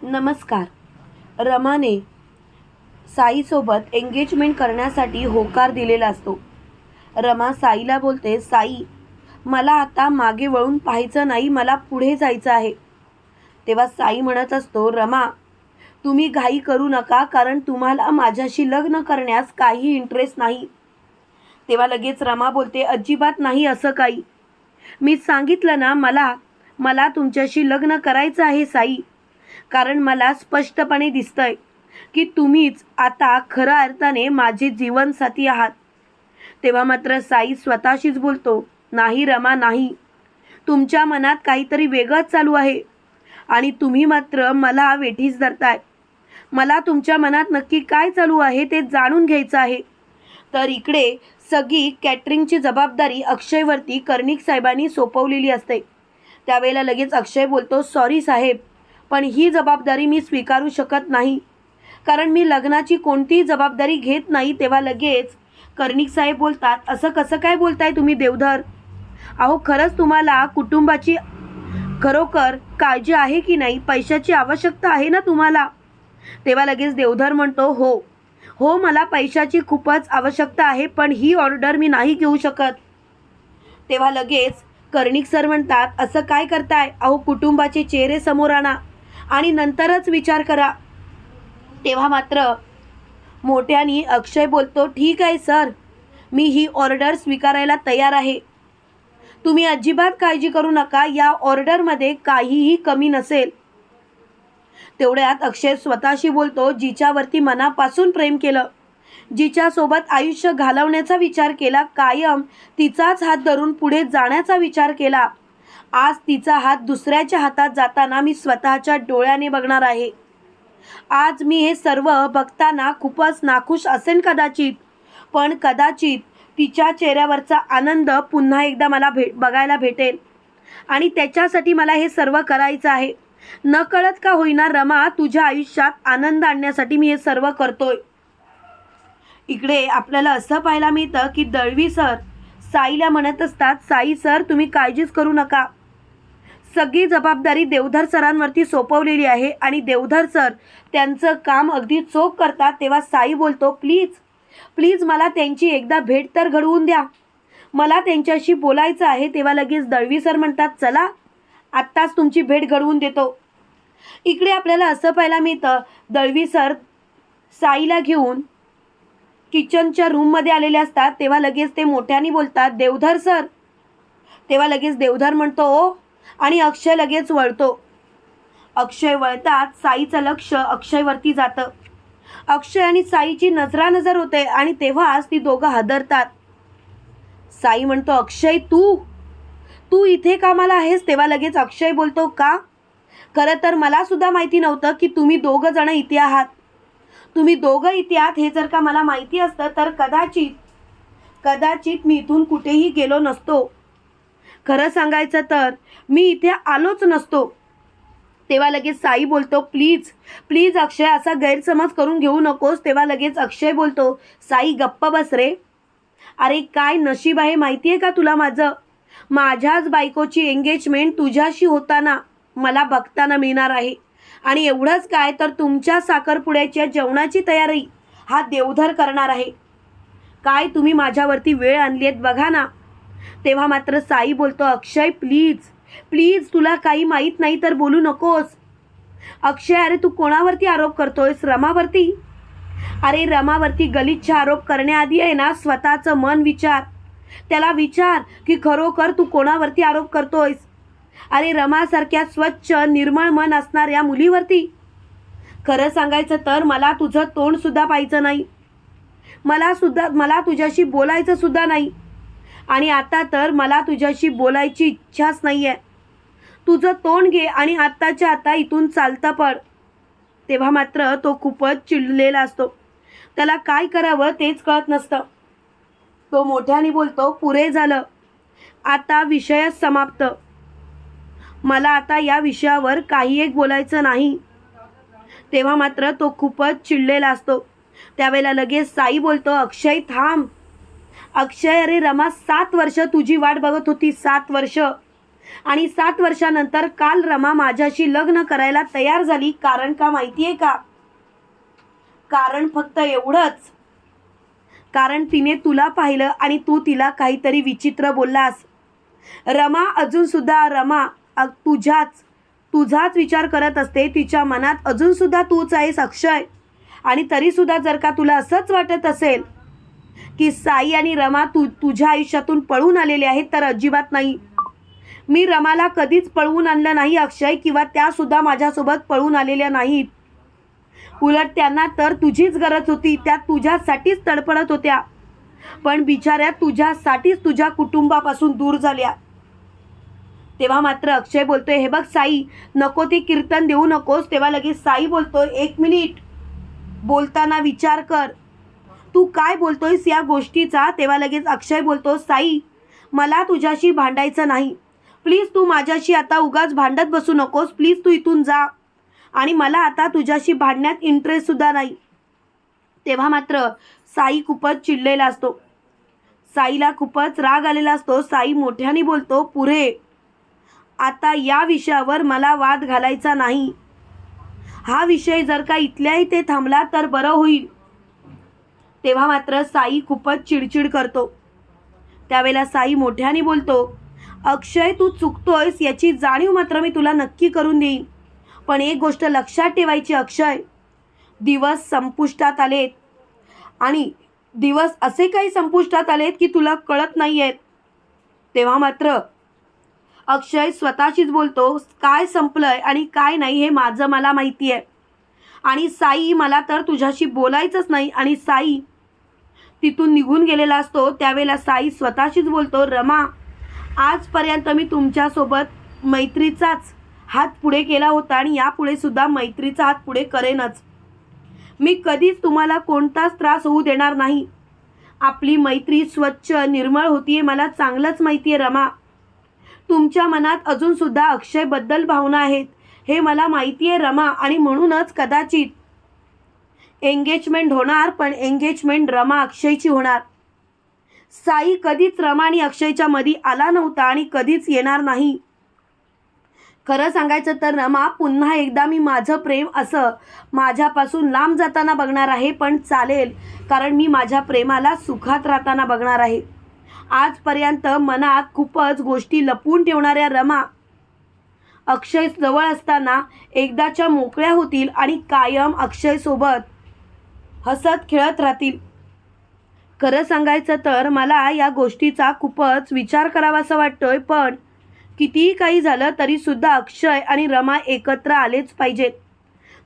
नमस्कार. रमाने साईसोबत एंगेजमेंट करण्यासाठी होकार दिलेला असतो. रमा साईला बोलते, साई, मला आता मागे वळून पाहायचं नाही, मला पुढे जायचं आहे. तेव्हा साई म्हणत असतो, रमा, तुम्ही घाई करू नका, कारण तुम्हाला माझ्याशी लग्न करण्यास काही इंटरेस्ट नाही. तेव्हा लगेच रमा बोलते, अजिबात नाही असं काही. मी सांगितलं ना, मला मला तुमच्याशी लग्न करायचं आहे साई, कारण मला स्पष्टपणे दिसतंय की तुम्हीच आता खऱ्या अर्थाने माझे जीवनसाथी आहात. तेव्हा मात्र साई स्वतःशीच बोलतो, नाही रमा, नाही, तुमच्या मनात काहीतरी वेगळंच चालू आहे आणि तुम्ही मात्र मला वेठीस धरताय. मला तुमच्या मनात नक्की काय चालू आहे ते जाणून घ्यायचं आहे. तर इकडे सगळी कॅटरिंगची जबाबदारी अक्षयवरती कर्णिक साहेबांनी सोपवलेली असते. त्यावेळेला लगेच अक्षय बोलतो, सॉरी साहेब, पण ही जबाबदारी मी स्वीकारू शकत नाही, कारण मी लग्नाची कोणतीही जबाबदारी घेत नाही. तेव्हा लगेच कर्णिक साहेब बोलतात, असं कसं काय बोलताय तुम्ही देवधर? अहो, खरंच तुम्हाला कुटुंबाची खरोखर काळजी आहे की नाही? पैशाची आवश्यकता आहे ना तुम्हाला? तेव्हा लगेच देवधर म्हणतो, हो हो, मला पैशाची खूपच आवश्यकता आहे, पण ही ऑर्डर मी नाही घेऊ शकत. तेव्हा लगेच कर्णिक सर म्हणतात, असं काय करताय? अहो, कुटुंबाचे चेहरे समोर आणा आणि नंतरच विचार करा. तेव्हा मात्र मोठ्यानी अक्षय बोलतो, ठीक आहे सर, मी ही ऑर्डर स्वीकारायला तयार आहे. तुम्ही अजिबात काळजी करू नका, या ऑर्डरमध्ये काहीही कमी नसेल. तेवढ्यात अक्षय स्वतःशी बोलतो, जिच्यावरती मनापासून प्रेम केलं, जिच्यासोबत आयुष्य घालवण्याचा विचार केला, कायम तिचाच हात धरून पुढे जाण्याचा विचार केला, आज तिचा हात दुसऱ्याच्या हातात जाताना मी स्वतःच्या डोळ्याने बघणार आहे. आज मी हे सर्व बघताना खूपच नाखुश असेन कदाचित, पण कदाचित तिच्या चेहऱ्यावरचा आनंद पुन्हा एकदा मला बघायला भेटेल आणि त्याच्यासाठी मला हे सर्व करायचं आहे. नकळत का होईना रमा, तुझ्या आयुष्यात आनंद आणण्यासाठी मी हे सर्व करतोय. इकडे आपल्याला असं पाहायला मिळतं की दळवी सर साईला म्हणत असतात, साई सर, तुम्ही काळजीच करू नका, सगळी जबाबदारी देवधर सरांवरती सोपवलेली आहे आणि देवधर सर त्यांचं काम अगदी चोख करतात. तेव्हा साई बोलतो, प्लीज प्लीज मला त्यांची एकदा भेट तर घडवून द्या, मला त्यांच्याशी बोलायचं आहे. तेव्हा लगेच दळवी सर म्हणतात, चला आत्ताच तुमची भेट घडवून देतो. इकडे आपल्याला असं पाहायला मिळतं, दळवी सर साईला घेऊन किचनच्या रूममध्ये आलेले असतात. तेव्हा लगेच ते मोठ्याने बोलतात, देवधर सर. तेव्हा लगेच देवधर म्हणतो, ओ, आणि अक्षय लगेच वळतो. अक्षय वळतात, साईचं लक्ष अक्षयवरती जातं. अक्षय आणि साईची नजरानजर होते आणि तेव्हाच ती दोघं हादरतात. साई म्हणतो, अक्षय, तू तू इथे कामाला आहेस? तेव्हा लगेच अक्षय बोलतो, का? खरं तर मला सुद्धा माहिती नव्हतं की तुम्ही दोघं जण इथे आहात. तुम्ही दोघं इथे आहात हे जर का मला माहिती असतं तर कदाचित मी इथून कुठेही गेलो नसतो. खरं सांगायचं तर मी इथे आलोच नसतो. तेव्हा लगेच साई बोलतो, प्लीज प्लीज अक्षय, असा गैरसमज करून घेऊ नकोस. तेव्हा लगेच अक्षय बोलतो, साई गप्प बस रे. अरे काय नशीब आहे माहिती आहे का तुला माझं? माझ्याच बायकोची एंगेजमेंट तुझ्याशी होताना मला बघताना मिळणार आहे आणि एवढंच काय, तर तुमच्या साखरपुड्याच्या जेवणाची तयारी हा देवधर करणार आहे. काय तुम्ही माझ्यावरती वेळ आणली आहेत बघा ना. तेव्हा मात्र साई बोलतो, अक्षय प्लीज प्लीज, तुला काही माहीत नाही तर बोलू नकोस. अक्षय, अरे तू कोणावरती आरोप करतोयस? रमावरती? अरे रमावरती गलिच्छ आरोप करण्याआधी आहे ना स्वतःचं मन विचार. त्याला विचार की खरोखर तू कोणावरती आरोप करतोयस. अरे रमासारख्या स्वच्छ निर्मळ मन असणाऱ्या मुलीवरती. खरं सांगायचं तर मला तुझं तोंड सुद्धा पाहायचं नाही, मला तुझ्याशी बोलायचं सुद्धा नाही आणि आता तर मला तुझ्याशी बोलायची इच्छाच नाही आहे. तुझं तोंड घे आणि आत्ताच्या आता इथून चालता पड. तेव्हा मात्र तो खूपच चिडलेला असतो. त्याला काय करावं तेच कळत नसतं. तो मोठ्याने बोलतो, पुरे झालं, आता विषयच समाप्त. मला आता या विषयावर काही एक बोलायचं नाही. तेव्हा मात्र तो खूपच चिडलेला असतो. त्यावेळेला लगेच साई बोलतो, अक्षय थांब. अक्षय, अरे रमा 7 वर्ष तुझी वाट बघत होती, 7 वर्ष. आणि 7 वर्षानंतर काल रमा माझ्याशी लग्न करायला तयार झाली. कारण का माहिती आहे का? कारण फक्त एवढंच, कारण तिने तुला पाहिलं आणि तू तिला काहीतरी विचित्र बोललास. रमा अजून सुद्धा तुझाच विचार करत असते. तिच्या मनात अजून सुद्धा तूच आहेस अक्षय. आणि तरी सुद्धा जर का तुला असंच वाटत असेल की साई आणि रमा तुझ्या आयुष्यातून पळून आलेले आहेत, तर अजिबात नाही. मी रमाला कधीच पळवून आणलं नाही अक्षय, किंवा त्या सुद्धा माझ्यासोबत पळून आलेल्या नाहीत. उलट त्यांना तर तुझीच गरज होती. त्या तुझ्यासाठीच तडफडत होत्या, पण बिचाऱ्या तुझ्यासाठीच तुझ्या कुटुंबापासून दूर झाल्या. तेव्हा मात्र अक्षय बोलतोय, हे बघ साई, नको ते कीर्तन देऊ नकोस. तेव्हा लगेच साई बोलतोय, 1 मिनिट, बोलताना विचार कर, तू काय बोलतोयस या गोष्टीचा. तेव्हा लगेच अक्षय बोलतो, साई, मला तुझ्याशी भांडायचं नाही. प्लीज तू माझ्याशी आता उगाच भांडत बसू नकोस. प्लीज तू इथून जा. आणि मला आता तुझ्याशी भांडण्यात इंटरेस्टसुद्धा नाही. तेव्हा मात्र साई खूपच चिडलेला असतो. साईला खूपच राग आलेला असतो. साई मोठ्याने बोलतो, पुढे आता या विषयावर मला वाद घालायचा नाही. हा विषय जर का इथल्या इथे थांबला तर बरं होईल. तेव्हा मात्र साई खूपच चिडचिड करतो. त्यावेळेला साई मोठ्याने बोलतो, अक्षय, तू चुकतोयस याची जाणीव मात्र मी तुला नक्की करून देईन. पण एक गोष्ट लक्षात ठेवायची अक्षय, दिवस संपुष्टात आलेत. आणि दिवस असे काही संपुष्टात आलेत की तुला कळत नाही आहेत. तेव्हा मात्र अक्षय स्वतःशीच बोलतो, काय संपलंय आणि काय नाही हे मला माहिती आहे. आणि साई, मला तर तुझ्याशी बोलायचंच नाही. आणि साई तिथून निघून गेलेला असतो. त्यावेळेला साई स्वतःशीच बोलतो, रमा, आजपर्यंत मी तुमच्यासोबत मैत्रीचाच हात पुढे केला होता आणि यापुढे सुद्धा मैत्रीचा हात पुढे करेनच. मी कधीच तुम्हाला कोणताच त्रास होऊ देणार नाही. आपली मैत्री स्वच्छ निर्मळ होतीये, मला चांगलंच माहिती आहे रमा. तुमच्या मनात अजून सुद्धा अक्षयबद्दल भावना आहेत हे मला माहिती आहे रमा. आणि म्हणूनच कदाचित एंगेजमेंट होणार, पण एंगेजमेंट रमा अक्षयची होणार. साई कधीच रमा आणि अक्षयच्या मध्ये आला नव्हता आणि कधीच येणार नाही. खरं सांगायचं तर रमा, पुन्हा एकदा मी माझं प्रेम असं माझ्यापासून लांब जाताना बघणार आहे. पण चालेल, कारण मी माझ्या प्रेमाला सुखात राहताना बघणार आहे. आजपर्यंत मनात खूपच गोष्टी लपवून ठेवणाऱ्या रमा अक्षय जवळ असताना एकदाच्या मोकळ्या होतील आणि कायम अक्षय सोबत हसत खेळत राहतील. खरं सांगायचं तर मला या गोष्टीचा खूपच विचार करावासा वाटतोय. पण कितीही काही झालं तरी सुद्धा अक्षय आणि रमा एकत्र आलेच पाहिजेत.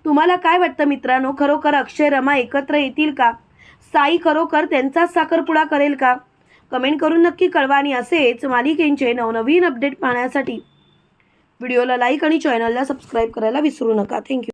तुम्हाला काय वाटतं मित्रांनो, खरोखर अक्षय रमा एकत्र येतील का? साई खरोखर त्यांचाच साखरपुडा करेल का? कमेंट करून नक्की कळवा. आणि असेच मालिकेंचे नवनवीन अपडेट पाहण्यासाठी व्हिडिओला लाईक आणि चॅनलला सबस्क्राईब करायला विसरू नका. थँक्यू.